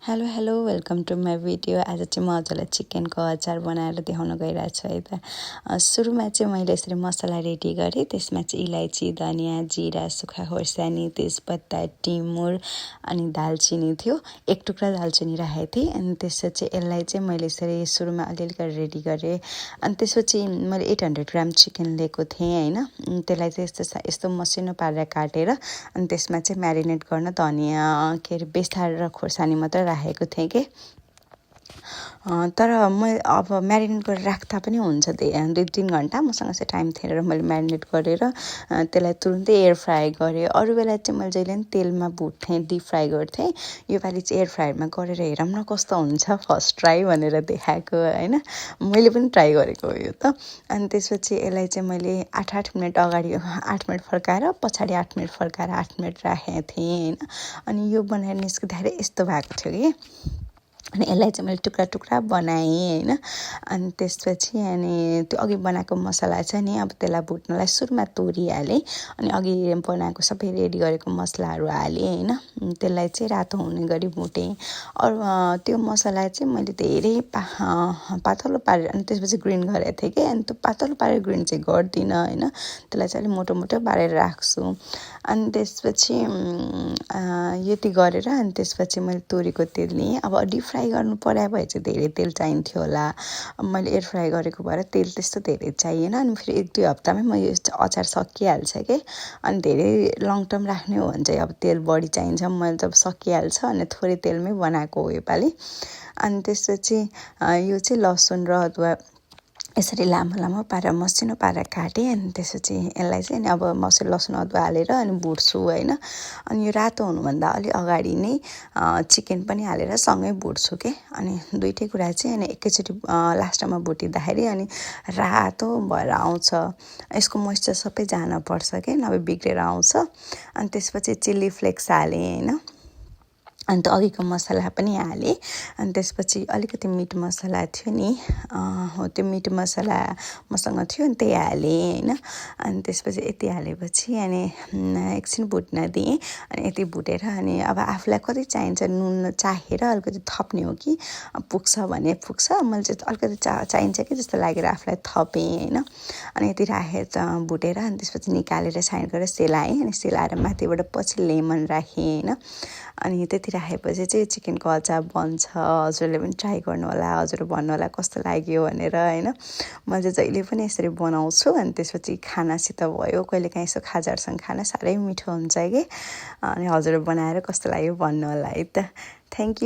Hello welcome to my video. आज चाहिँ म हजुरलाई चिकनको अचार बनाएर देखाउन गइरहेको छु है त। सुरुमा चाहिँ मैले यसरी मसला रेडी गरेँ। त्यसमा चाहिँ इलायची, धनियाँ, जिरा, सुक्खा खोर्सानी, तेजपत्ता, टिमुर अनि दालचिनी थियो। एक टुक्रा दालचिनी राखेको थिएँ। अनि त्यसपछि यसलाई चाहिँ मैले यसरी सुरुमा अलिअलि गरेर रेडी गरेँ। अनि त्यसपछि मैले 800 ग्राम चिकन लिएको थिएँ होइन। त्यसलाई चाहिँ यस्तो मसिनो पारेर काटेर अनि त्यसमा चाहिँ म्यारिनेट गर्न धनियाँ बेसार र खोर्सानी मात्रै राखेको थिएँ कि तर म अब म्यारिनेट गरेर राख्दा पनि हुन्छ 2-3 घन्टा। मसँग चाहिँ टाइम थिएन र मैले म्यारिनेट गरेर त्यसलाई तुरुन्तै एयर फ्राई गरेँ। अरू बेला चाहिँ मैले जहिले पनि तेलमा भुट्थेँ, डिप फ्राई गर्थेँ। योपालि चाहिँ एयर फ्रायरमा गरेर हेरौँ न कस्तो हुन्छ, फर्स्ट ट्राई भनेर देखाएको होइन। मैले पनि ट्राई गरेको हो यो त। अनि त्यसपछि यसलाई चाहिँ मैले 8 मिनट अगाडि 8 मिनट फर्काएर पछाडि 8 मिनट फर्काएर 8 मिनट राखेको थिएँ होइन। अनि यो बनाएर निस्किँदाखेरि यस्तो भएको थियो कि अनि यसलाई चाहिँ मैले टुक्रा टुक्रा बनाएँ होइन। अनि त्यसपछि अनि त्यो अघि बनाएको मसला छ नि, अब त्यसलाई भुट्नलाई सुरुमा तोरिहालेँ। अनि अघि बनाएको सबै रेडी गरेको मसलाहरू हालेँ होइन। त्यसलाई चाहिँ रातो हुने गरी भुटेँ। अरू त्यो मसला चाहिँ मैले धेरै पातलो पारेर अनि त्यसपछि ग्रिन्ड गरेको थिएँ कि। अनि त्यो पातलो पारेर ग्रिन्ड चाहिँ गर्दिनँ होइन। त्यसलाई चाहिँ अलिक मोटो मोटो पारेर राख्छु। अनि त्यसपछि यति गरेर अनि त्यसपछि मैले तोरीको तेल लिएँ। अब डिप फ्राई गर्नु पर्यो भए चाहिँ धेरै तेल चाहिन्थ्यो होला। मैले एयर फ्राई गरेको भएर तेल त्यस्तो धेरै चाहिएन। अनि फेरि 1-2 हप्तामै म यो अचार सकिहाल्छ कि। अनि धेरै लङ टर्म राख्ने हो भने चाहिँ अब तेल बढी चाहिन्छ। मैले जब सकिहाल्छ अनि थोरै तेलमै बनाएको हो योपालि। अनि त्यसपछि यो चाहिँ लसुन र अदुवा यसरी लामो लामो पारेर मसिनो पारेर काटेँ। अनि त्यसपछि यसलाई चाहिँ अब मसिनो लसुन अदुवा हालेर अनि भुट्छु होइन। अनि यो रातो हुनुभन्दा अलि अगाडि नै चिकन पनि हालेर सँगै भुट्छु के। अनि दुइटै कुरा चाहिँ अनि एकैचोटि लास्टमा भुटिँदाखेरि अनि रातो भएर आउँछ। यसको मोइस्चर सबै जानपर्छ कि, नभए बिग्रेर आउँछ। अनि त्यसपछि चिल्ली फ्लेक्स हालेँ होइन। अन्त अघिको मसला पनि हालेँ। अनि त्यसपछि अलिकति मिट मसला थियो नि, हो त्यो मिट मसला मसँग थियो अनि त्यही हालेँ होइन। अनि त्यसपछि यति हालेपछि अनि एकछिन भुट्न दिएँ। अनि यति भुटेर अनि अब आफूलाई कति चाहिन्छ नुन चाखेर अलिकति थप्ने हो कि पुग्छ भने पुग्छ। मैले चाहिँ अलिकति चाहिन्छ कि जस्तो लागेर आफूलाई थपेँ होइन। अनि यति राखेर भुटेर अनि त्यसपछि निकालेर साइड गरेर सेलाएँ। अनि सेलाएर माथिबाट पछि लेमन राखेँ होइन। अनि त्यति राखेपछि चाहिँ चिकनको अचार बन्छ। हजुरले पनि ट्राई गर्नु होला, हजुर भन्नु होला कस्तो लाग्यो भनेर होइन। म चाहिँ जहिले पनि यसरी बनाउँछु। अनि त्यसपछि खानासित भयो, कहिलेकाहीँ यसो खाजाहरूसँग खाना साह्रै मिठो हुन्छ कि। अनि हजुर बनाएर कस्तो लाग्यो भन्नु होला है त। Thank you.